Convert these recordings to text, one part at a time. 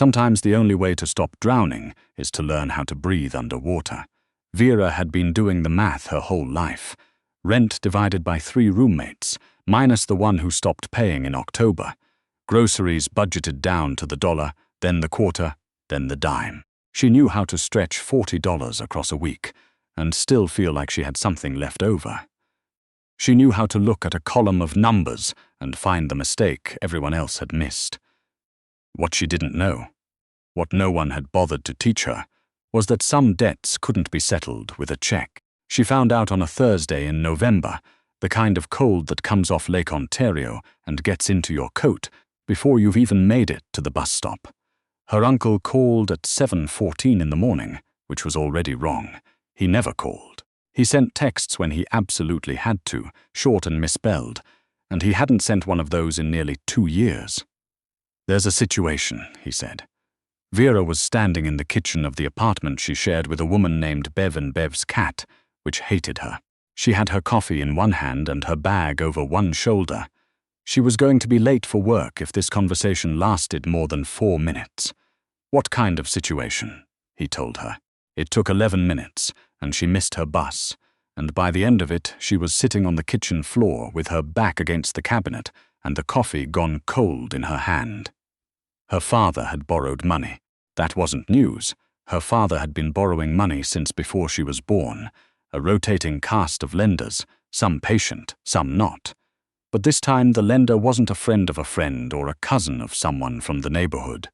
Sometimes the only way to stop drowning is to learn how to breathe underwater. Vera had been doing the math her whole life. Rent divided by 3 roommates, minus the one who stopped paying in October. Groceries budgeted down to the dollar, then the quarter, then the dime. She knew how to stretch $40 across a week and still feel like she had something left over. She knew how to look at a column of numbers and find the mistake everyone else had missed. What she didn't know, what no one had bothered to teach her, was that some debts couldn't be settled with a check. She found out on a Thursday in November, the kind of cold that comes off Lake Ontario and gets into your coat before you've even made it to the bus stop. Her uncle called at 7:14 in the morning, which was already wrong. He never called. He sent texts when he absolutely had to, short and misspelled, and he hadn't sent one of those in nearly 2 years. "There's a situation," he said. Vera was standing in the kitchen of the apartment she shared with a woman named Bev and Bev's cat, which hated her. She had her coffee in one hand and her bag over one shoulder. She was going to be late for work if this conversation lasted more than 4 minutes. "What kind of situation?" he told her. It took 11 minutes, and she missed her bus, and by the end of it, she was sitting on the kitchen floor with her back against the cabinet and the coffee gone cold in her hand. Her father had borrowed money. That wasn't news. Her father had been borrowing money since before she was born, a rotating cast of lenders, some patient, some not. But this time the lender wasn't a friend of a friend or a cousin of someone from the neighborhood.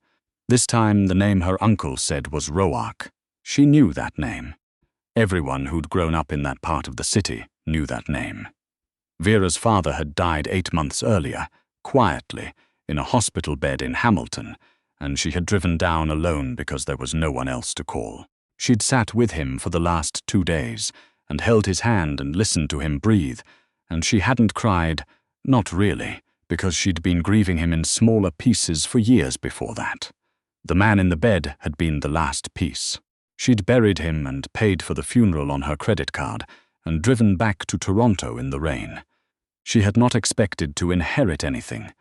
This time the name her uncle said was Roark. She knew that name. Everyone who'd grown up in that part of the city knew that name. Vera's father had died 8 months earlier, quietly, in a hospital bed in Hamilton, and she had driven down alone because there was no one else to call. She'd sat with him for the last 2 days and held his hand and listened to him breathe, and she hadn't cried, not really, because she'd been grieving him in smaller pieces for years before that. The man in the bed had been the last piece. She'd buried him and paid for the funeral on her credit card and driven back to Toronto in the rain. She had not expected to inherit anything.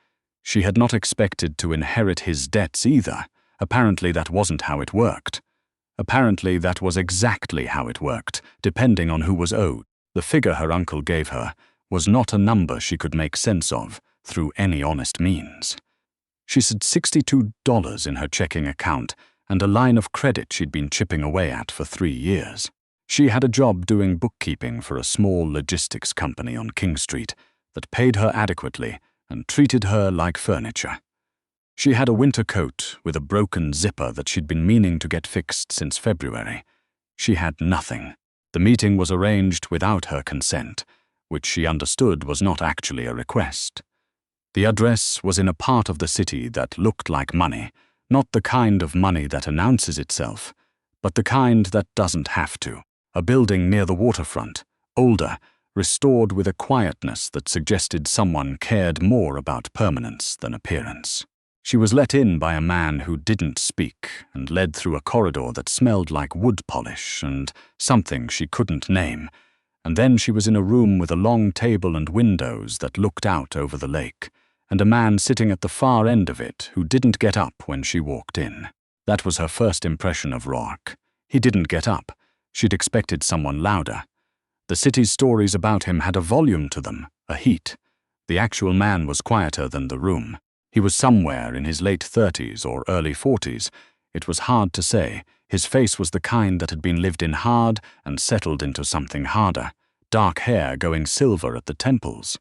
She had not expected to inherit his debts either. Apparently that wasn't how it worked. Apparently that was exactly how it worked, depending on who was owed. The figure her uncle gave her was not a number she could make sense of through any honest means. She said $62 in her checking account and a line of credit she'd been chipping away at for 3 years. She had a job doing bookkeeping for a small logistics company on King Street that paid her adequately and treated her like furniture. She had a winter coat with a broken zipper that she'd been meaning to get fixed since February. She had nothing. The meeting was arranged without her consent, which she understood was not actually a request. The address was in a part of the city that looked like money, not the kind of money that announces itself, but the kind that doesn't have to. A building near the waterfront, older, restored with a quietness that suggested someone cared more about permanence than appearance. She was let in by a man who didn't speak and led through a corridor that smelled like wood polish and something she couldn't name, and then she was in a room with a long table and windows that looked out over the lake, and a man sitting at the far end of it who didn't get up when she walked in. That was her first impression of Roark. He didn't get up. She'd expected someone louder. The city's stories about him had a volume to them, a heat. The actual man was quieter than the room. He was somewhere in his late 30s or early 40s. It was hard to say. His face was the kind that had been lived in hard and settled into something harder. Dark hair going silver at the temples.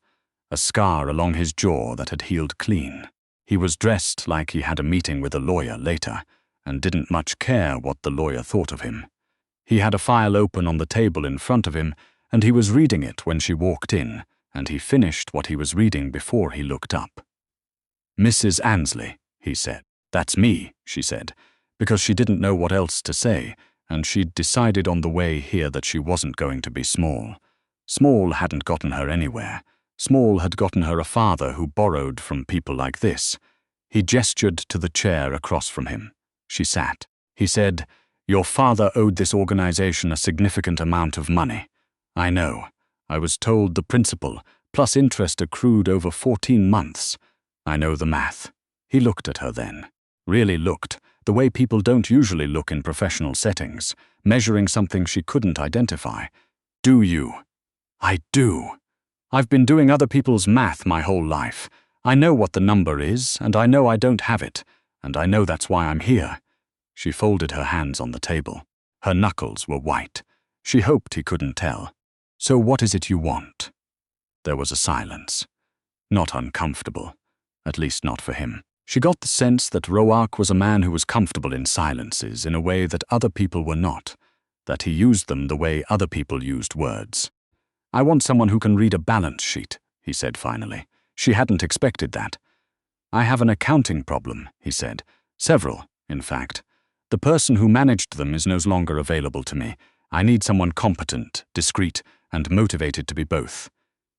A scar along his jaw that had healed clean. He was dressed like he had a meeting with a lawyer later, and didn't much care what the lawyer thought of him. He had a file open on the table in front of him, and he was reading it when she walked in, and he finished what he was reading before he looked up. "Mrs. Ansley," he said. "That's me," she said, because she didn't know what else to say, and she'd decided on the way here that she wasn't going to be small. Small hadn't gotten her anywhere. Small had gotten her a father who borrowed from people like this. He gestured to the chair across from him. She sat. He said, "Your father owed this organization a significant amount of money. I know. I was told the principal, plus interest accrued over 14 months. I know the math." He looked at her then. Really looked, the way people don't usually look in professional settings, measuring something she couldn't identify. Do you? I do. I've been doing other people's math my whole life. I know what the number is, and I know I don't have it, and I know that's why I'm here. She folded her hands on the table. Her knuckles were white. She hoped he couldn't tell. So what is it you want? There was a silence. Not uncomfortable. At least not for him. She got the sense that Roark was a man who was comfortable in silences in a way that other people were not, that he used them the way other people used words. I want someone who can read a balance sheet, he said finally. She hadn't expected that. I have an accounting problem, he said. Several, in fact. The person who managed them is no longer available to me. I need someone competent, discreet, and motivated to be both.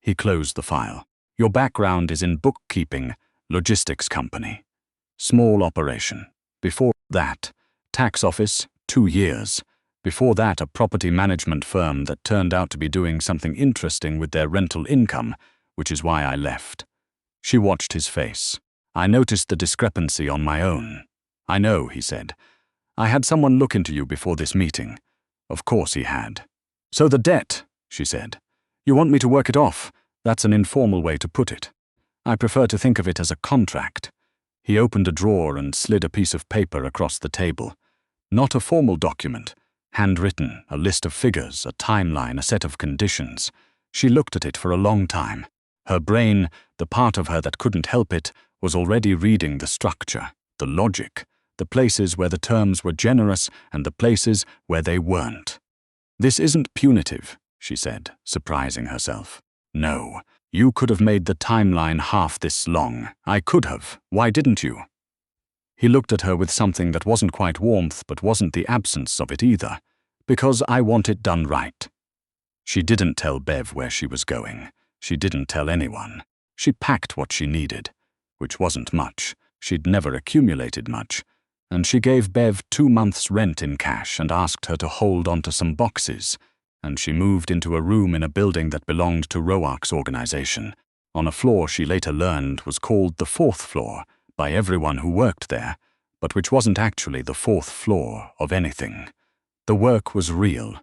He closed the file. Your background is in bookkeeping, logistics company. Small operation. Before that, tax office, 2 years. Before that, a property management firm that turned out to be doing something interesting with their rental income, which is why I left. She watched his face. I noticed the discrepancy on my own. I know, he said. I had someone look into you before this meeting. Of course he had. So the debt, she said. You want me to work it off? That's an informal way to put it. I prefer to think of it as a contract. He opened a drawer and slid a piece of paper across the table. Not a formal document. Handwritten, a list of figures, a timeline, a set of conditions. She looked at it for a long time. Her brain, the part of her that couldn't help it, was already reading the structure, the logic, the places where the terms were generous and the places where they weren't. This isn't punitive, she said, surprising herself. No, you could have made the timeline half this long. I could have. Why didn't you? He looked at her with something that wasn't quite warmth but wasn't the absence of it either. Because I want it done right. She didn't tell Bev where she was going. She didn't tell anyone. She packed what she needed, which wasn't much. She'd never accumulated much. And she gave Bev 2 months' rent in cash and asked her to hold onto some boxes. And she moved into a room in a building that belonged to Roark's organization, on a floor she later learned was called the 4th floor by everyone who worked there, but which wasn't actually the 4th floor of anything. The work was real.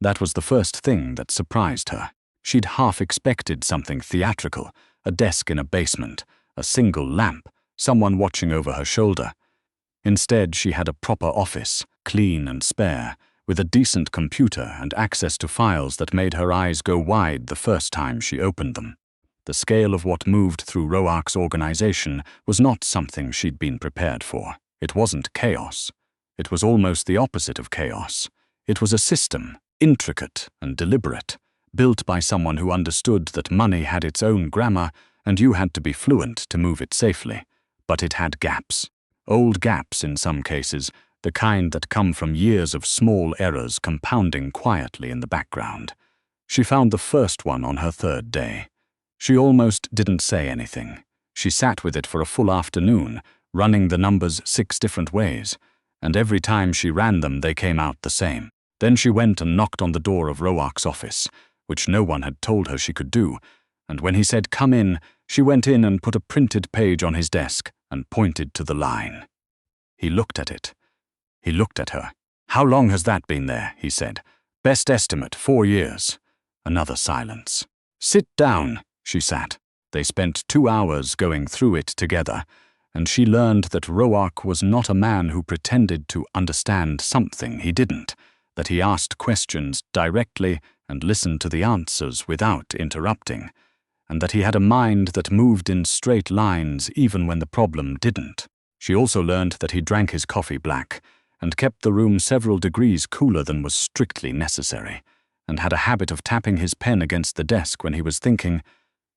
That was the first thing that surprised her. She'd half expected something theatrical, a desk in a basement, a single lamp, someone watching over her shoulder. Instead, she had a proper office, clean and spare, with a decent computer and access to files that made her eyes go wide the first time she opened them. The scale of what moved through Roark's organization was not something she'd been prepared for. It wasn't chaos. It was almost the opposite of chaos. It was a system, intricate and deliberate, built by someone who understood that money had its own grammar and you had to be fluent to move it safely. But it had gaps. Old gaps in some cases, the kind that come from years of small errors compounding quietly in the background. She found the first one on her 3rd day. She almost didn't say anything. She sat with it for a full afternoon, running the numbers 6 different ways, and every time she ran them they came out the same. Then she went and knocked on the door of Roark's office, which no one had told her she could do, and when he said, "Come in," she went in and put a printed page on his desk and pointed to the line. He looked at it. He looked at her. "How long has that been there?" he said. "Best estimate, 4 years. Another silence. "Sit down," she sat. They spent 2 hours going through it together, and she learned that Roark was not a man who pretended to understand something he didn't, that he asked questions directly and listened to the answers without interrupting, and that he had a mind that moved in straight lines even when the problem didn't. She also learned that he drank his coffee black, and kept the room several degrees cooler than was strictly necessary, and had a habit of tapping his pen against the desk when he was thinking.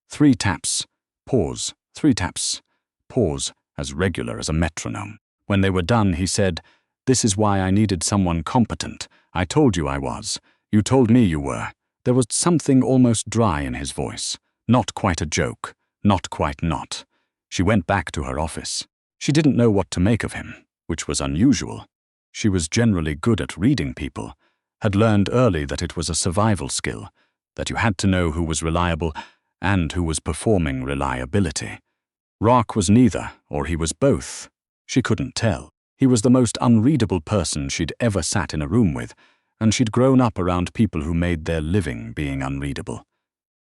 3 taps, pause, 3 taps, pause, as regular as a metronome. When they were done, he said, "This is why I needed someone competent. I told you I was. You told me you were." There was something almost dry in his voice. Not quite a joke, not quite not. She went back to her office. She didn't know what to make of him, which was unusual. She was generally good at reading people, had learned early that it was a survival skill, that you had to know who was reliable and who was performing reliability. Roark was neither, or he was both. She couldn't tell. He was the most unreadable person she'd ever sat in a room with, and she'd grown up around people who made their living being unreadable.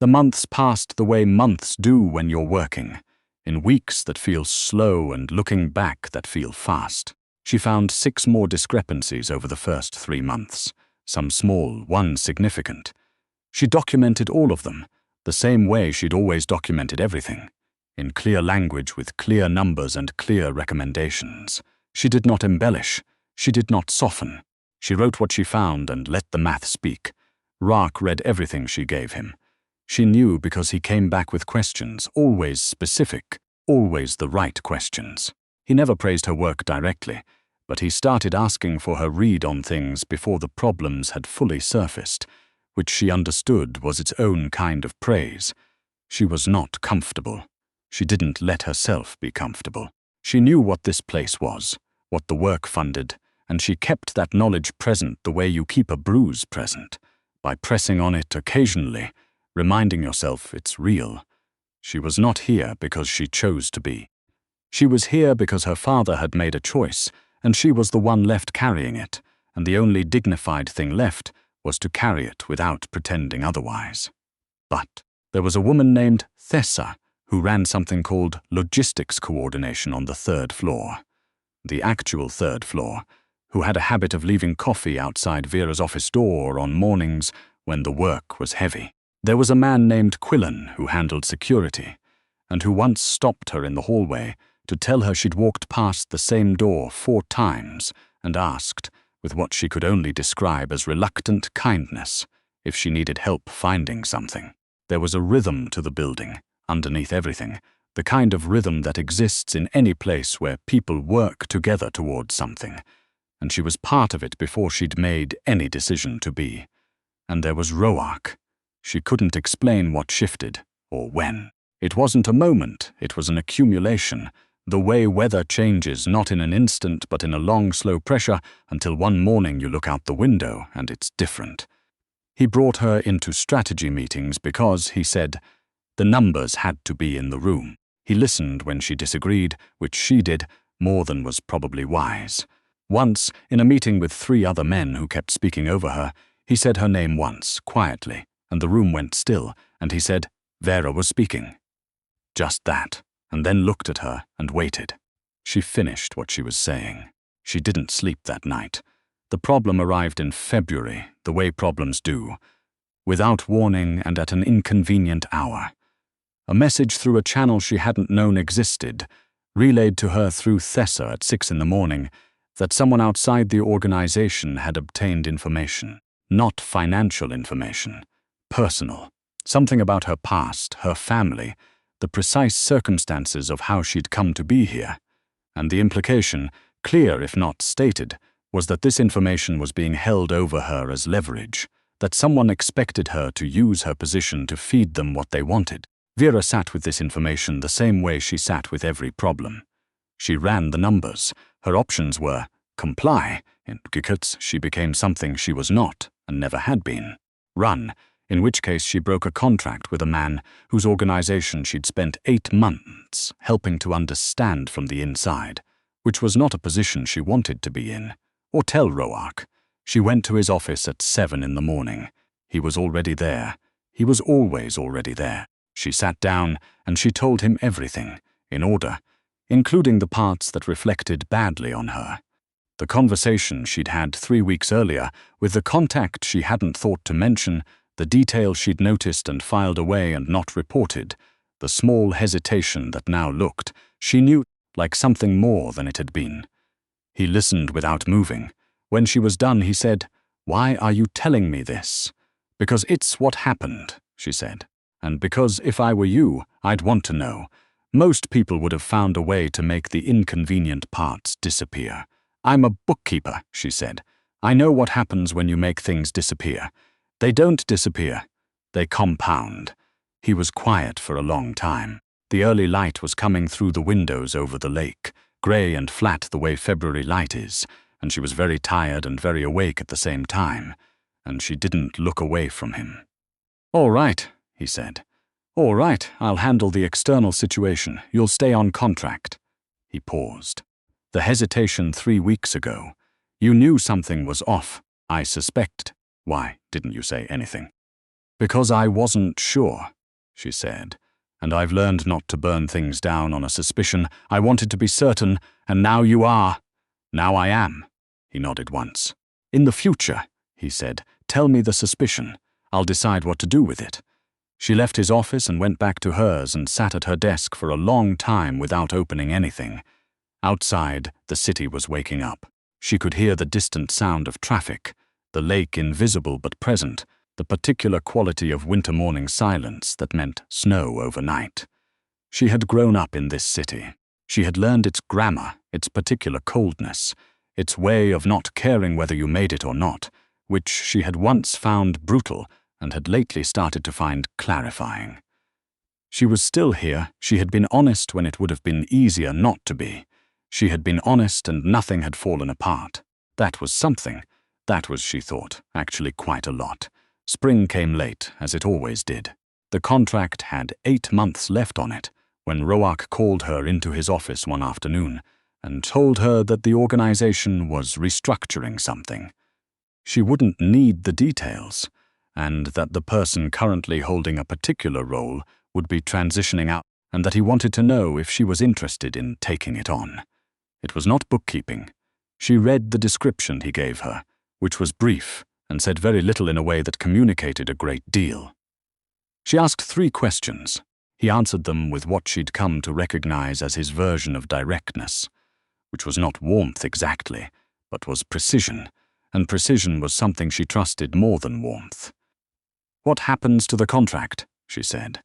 The months passed the way months do when you're working, in weeks that feel slow and looking back that feel fast. She found 6 more discrepancies over the first 3 months, some small, one significant. She documented all of them, the same way she'd always documented everything, in clear language with clear numbers and clear recommendations. She did not embellish, she did not soften. She wrote what she found and let the math speak. Roark read everything she gave him. She knew because he came back with questions, always specific, always the right questions. He never praised her work directly, but he started asking for her read on things before the problems had fully surfaced, which she understood was its own kind of praise. She was not comfortable. She didn't let herself be comfortable. She knew what this place was, what the work funded, and she kept that knowledge present the way you keep a bruise present, by pressing on it occasionally, reminding yourself it's real. She was not here because she chose to be. She was here because her father had made a choice, and she was the one left carrying it, and the only dignified thing left was to carry it without pretending otherwise. But there was a woman named Tessa who ran something called logistics coordination on the 3rd floor, the actual 3rd floor, who had a habit of leaving coffee outside Vera's office door on mornings when the work was heavy. There was a man named Quillen who handled security, and who once stopped her in the hallway to tell her she'd walked past the same door 4 times and asked, with what she could only describe as reluctant kindness, if she needed help finding something. There was a rhythm to the building, underneath everything, the kind of rhythm that exists in any place where people work together towards something, and she was part of it before she'd made any decision to be. And there was Roark. She couldn't explain what shifted, or when. It wasn't a moment, it was an accumulation, the way weather changes not in an instant but in a long, slow pressure until one morning you look out the window and it's different. He brought her into strategy meetings because, he said, the numbers had to be in the room. He listened when she disagreed, which she did, more than was probably wise. Once, in a meeting with 3 other men who kept speaking over her, he said her name once, quietly, and the room went still, and he said, Vera was speaking. Just that, and then looked at her and waited. She finished what she was saying. She didn't sleep that night. The problem arrived in February, the way problems do, without warning and at an inconvenient hour. A message through a channel she hadn't known existed, relayed to her through Tessa at 6 in the morning, that someone outside the organization had obtained information. Not financial information. Personal. Something about her past, her family, the precise circumstances of how she'd come to be here. And the implication, clear if not stated, was that this information was being held over her as leverage, that someone expected her to use her position to feed them what they wanted. Vera sat with this information the same way she sat with every problem. She ran the numbers. Her options were comply, in Gikutz she became something she was not and never had been. Run, in which case she broke a contract with a man whose organization she'd spent 8 months helping to understand from the inside, which was not a position she wanted to be in. Or tell Roark. She went to his office at 7 in the morning. He was already there. He was always already there. She sat down and she told him everything, in order, including the parts that reflected badly on her. The conversation she'd had 3 weeks earlier with the contact she hadn't thought to mention, the detail she'd noticed and filed away and not reported, the small hesitation that now looked, she knew, like something more than it had been. He listened without moving. When she was done, he said, "Why are you telling me this?" "Because it's what happened," she said. "And because if I were you, I'd want to know. Most people would have found a way to make the inconvenient parts disappear." "I'm a bookkeeper," she said. "I know what happens when you make things disappear. They don't disappear. They compound." He was quiet for a long time. The early light was coming through the windows over the lake, grey and flat the way February light is, and she was very tired and very awake at the same time, and she didn't look away from him. "All right," he said. "All right, I'll handle the external situation. You'll stay on contract." He paused. The hesitation 3 weeks ago. You knew something was off. I suspect. Why didn't you say anything? Because I wasn't sure, she said. And I've learned not to burn things down on a suspicion. I wanted to be certain, and now you are. Now I am. He nodded once. In the future, he said, tell me the suspicion. I'll decide what to do with it. She left his office and went back to hers and sat at her desk for a long time without opening anything. Outside, the city was waking up. She could hear the distant sound of traffic, the lake invisible but present, the particular quality of winter morning silence that meant snow overnight. She had grown up in this city. She had learned its grammar, its particular coldness, its way of not caring whether you made it or not, which she had once found brutal and had lately started to find clarifying. She was still here. She had been honest when it would have been easier not to be. She had been honest and nothing had fallen apart. That was something. That was, she thought, actually quite a lot. Spring came late, as it always did. The contract had 8 months left on it when Roark called her into his office one afternoon and told her that the organization was restructuring something. She wouldn't need the details, and that the person currently holding a particular role would be transitioning out, and that he wanted to know if she was interested in taking it on. It was not bookkeeping. She read the description he gave her, which was brief and said very little in a way that communicated a great deal. She asked 3 questions. He answered them with what she'd come to recognize as his version of directness, which was not warmth exactly, but was precision, and precision was something she trusted more than warmth. What happens to the contract? She said.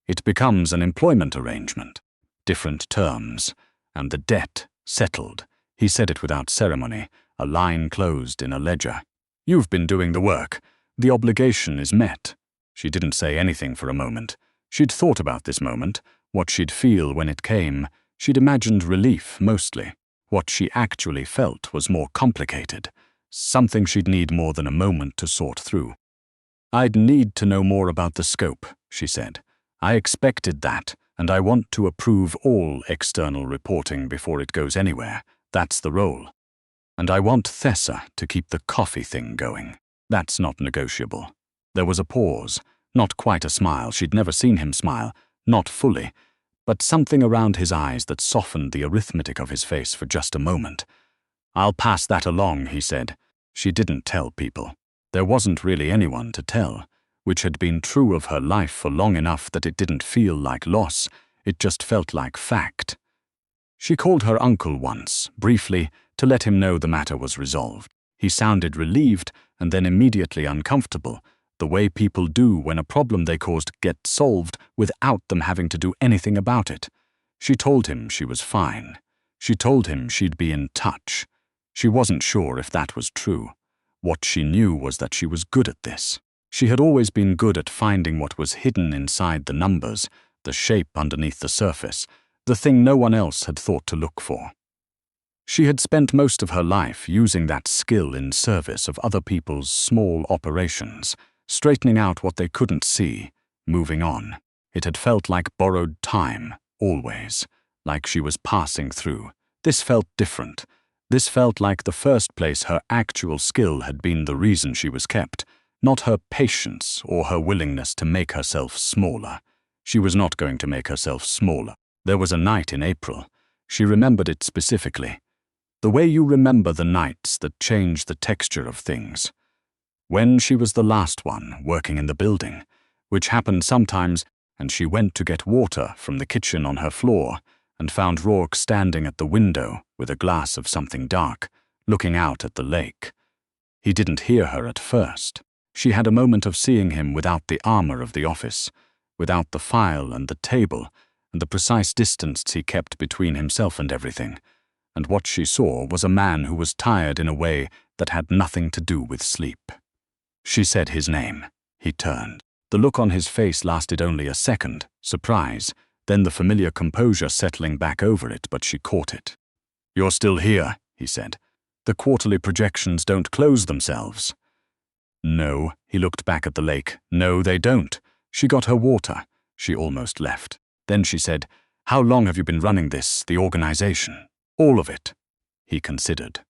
It becomes an employment arrangement, different terms, and the debt settled. He said it without ceremony, a line closed in a ledger. You've been doing the work. The obligation is met. She didn't say anything for a moment. She'd thought about this moment, what she'd feel when it came. She'd imagined relief, mostly. What she actually felt was more complicated, something she'd need more than a moment to sort through. I'd need to know more about the scope, she said. I expected that, and I want to approve all external reporting before it goes anywhere. That's the role. And I want Thessa to keep the coffee thing going. That's not negotiable. There was a pause, not quite a smile. She'd never seen him smile, not fully, but something around his eyes that softened the arithmetic of his face for just a moment. I'll pass that along, he said. She didn't tell people. There wasn't really anyone to tell, which had been true of her life for long enough that it didn't feel like loss, it just felt like fact. She called her uncle once, briefly, to let him know the matter was resolved. He sounded relieved and then immediately uncomfortable, the way people do when a problem they caused gets solved without them having to do anything about it. She told him she was fine. She told him she'd be in touch. She wasn't sure if that was true. What she knew was that she was good at this. She had always been good at finding what was hidden inside the numbers, the shape underneath the surface, the thing no one else had thought to look for. She had spent most of her life using that skill in service of other people's small operations, straightening out what they couldn't see, moving on. It had felt like borrowed time, always, like she was passing through. This felt different. This felt like the first place her actual skill had been the reason she was kept, not her patience or her willingness to make herself smaller. She was not going to make herself smaller. There was a night in April. She remembered it specifically. The way you remember the nights that change the texture of things. When she was the last one working in the building, which happened sometimes, and she went to get water from the kitchen on her floor and found Roark standing at the window with a glass of something dark, looking out at the lake. He didn't hear her at first. She had a moment of seeing him without the armor of the office, without the file and the table, and the precise distance he kept between himself and everything. And what she saw was a man who was tired in a way that had nothing to do with sleep. She said his name. He turned. The look on his face lasted only a second, surprise, then the familiar composure settling back over it, but she caught it. "You're still here," he said. "The quarterly projections don't close themselves." No, he looked back at the lake. No, they don't. She got her water. She almost left. Then she said, "How long have you been running this, the organization?" "All of it," He considered.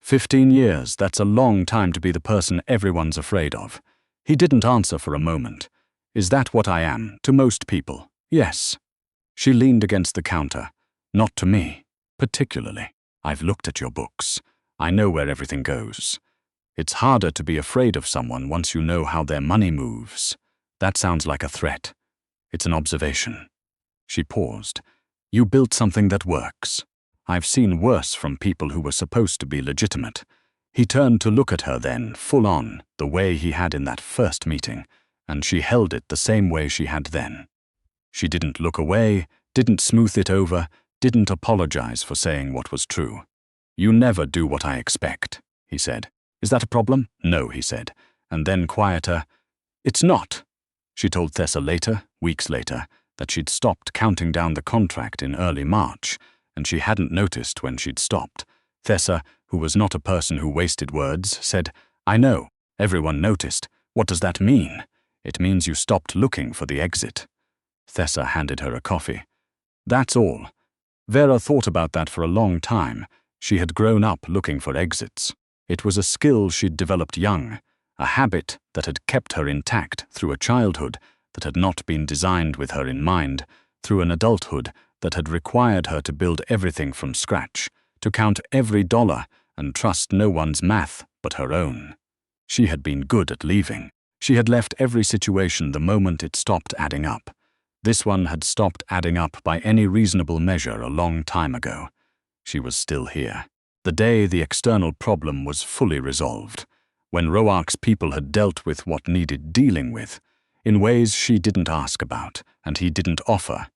15 years, that's a long time to be the person everyone's afraid of. He didn't answer for a moment. Is that what I am, to most people? Yes. She leaned against the counter. Not to me, particularly. I've looked at your books. I know where everything goes. It's harder to be afraid of someone once you know how their money moves. That sounds like a threat. It's an observation. She paused. You built something that works. I've seen worse from people who were supposed to be legitimate. He turned to look at her then, full on, the way he had in that first meeting, and she held it the same way she had then. She didn't look away, didn't smooth it over, didn't apologize for saying what was true. You never do what I expect, he said. Is that a problem? No, he said, and then quieter. It's not. She told Tessa later, weeks later, that she'd stopped counting down the contract in early March, and she hadn't noticed when she'd stopped. Tessa, who was not a person who wasted words, said, I know, everyone noticed. What does that mean? It means you stopped looking for the exit. Tessa handed her a coffee. That's all. Vera thought about that for a long time. She had grown up looking for exits. It was a skill she'd developed young, a habit that had kept her intact through a childhood that had not been designed with her in mind, through an adulthood that had required her to build everything from scratch, to count every dollar and trust no one's math but her own. She had been good at leaving. She had left every situation the moment it stopped adding up. This one had stopped adding up by any reasonable measure a long time ago. She was still here. The day the external problem was fully resolved, when Roark's people had dealt with what needed dealing with, in ways she didn't ask about and he didn't offer.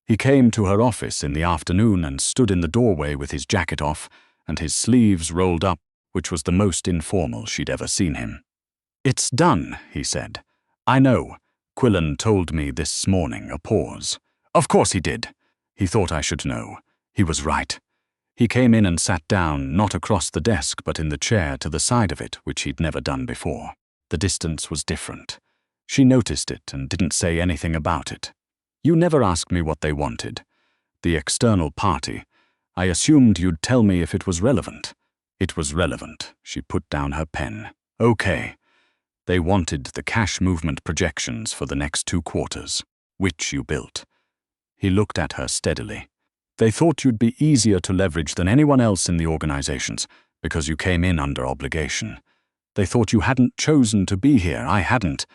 He came to her office in the afternoon and stood in the doorway with his jacket off and his sleeves rolled up, which was the most informal she'd ever seen him. It's done, he said. I know. Quillen told me this morning, a pause. Of course he did. He thought I should know. He was right. He came in and sat down, not across the desk, but in the chair to the side of it, which he'd never done before. The distance was different. She noticed it and didn't say anything about it. You never asked me what they wanted. The external party. I assumed you'd tell me if it was relevant. It was relevant. She put down her pen. Okay. They wanted the cash movement projections for the next 2 quarters, which you built. He looked at her steadily. They thought you'd be easier to leverage than anyone else in the organizations because you came in under obligation. They thought you hadn't chosen to be here. I hadn't.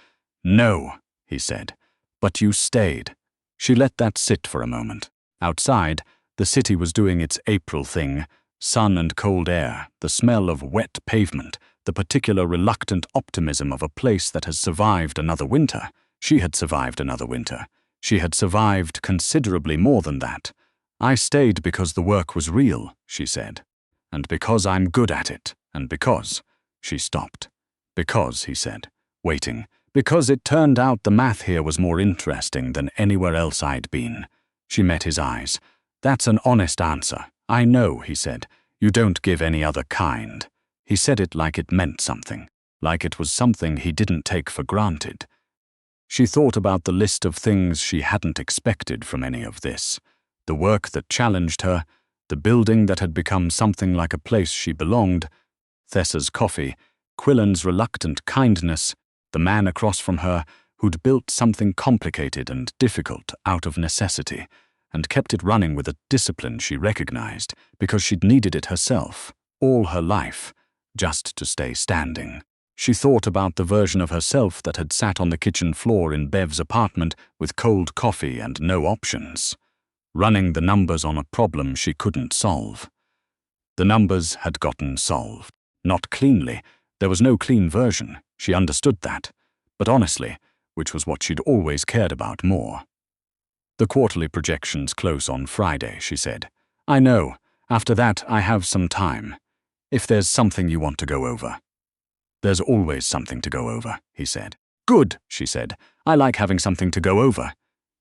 No, he said. But you stayed. She let that sit for a moment. Outside, the city was doing its April thing. Sun and cold air, the smell of wet pavement, the particular reluctant optimism of a place that has survived another winter. She had survived another winter. She had survived considerably more than that. I stayed because the work was real, she said. And because I'm good at it. And because. She stopped. Because, he said, waiting. Because it turned out the math here was more interesting than anywhere else I'd been. She met his eyes. That's an honest answer. I know, he said. You don't give any other kind. He said it like it meant something. Like it was something he didn't take for granted. She thought about the list of things she hadn't expected from any of this. The work that challenged her, the building that had become something like a place she belonged, Tessa's coffee, Quillen's reluctant kindness, the man across from her who'd built something complicated and difficult out of necessity, and kept it running with a discipline she recognized because she'd needed it herself, all her life, just to stay standing. She thought about the version of herself that had sat on the kitchen floor in Bev's apartment with cold coffee and no options, running the numbers on a problem she couldn't solve. The numbers had gotten solved. Not cleanly. There was no clean version. She understood that. But honestly, which was what she'd always cared about more. The quarterly projections close on Friday, she said. I know. After that, I have some time. If there's something you want to go over. There's always something to go over, he said. Good, she said. I like having something to go over.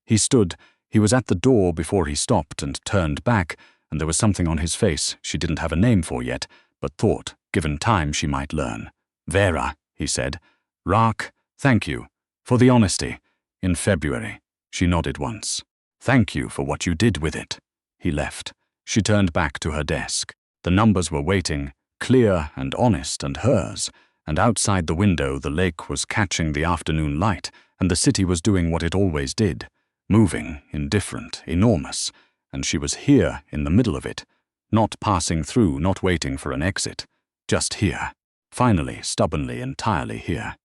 He stood. He was at the door before he stopped and turned back, and there was something on his face she didn't have a name for yet, but thought, given time, she might learn. Vera, he said. Roark, thank you. For the honesty. In February. She nodded once. Thank you for what you did with it. He left. She turned back to her desk. The numbers were waiting, clear and honest and hers, and outside the window the lake was catching the afternoon light, and the city was doing what it always did, moving, indifferent, enormous, and she was here in the middle of it, not passing through, not waiting for an exit, just here, finally, stubbornly, entirely here.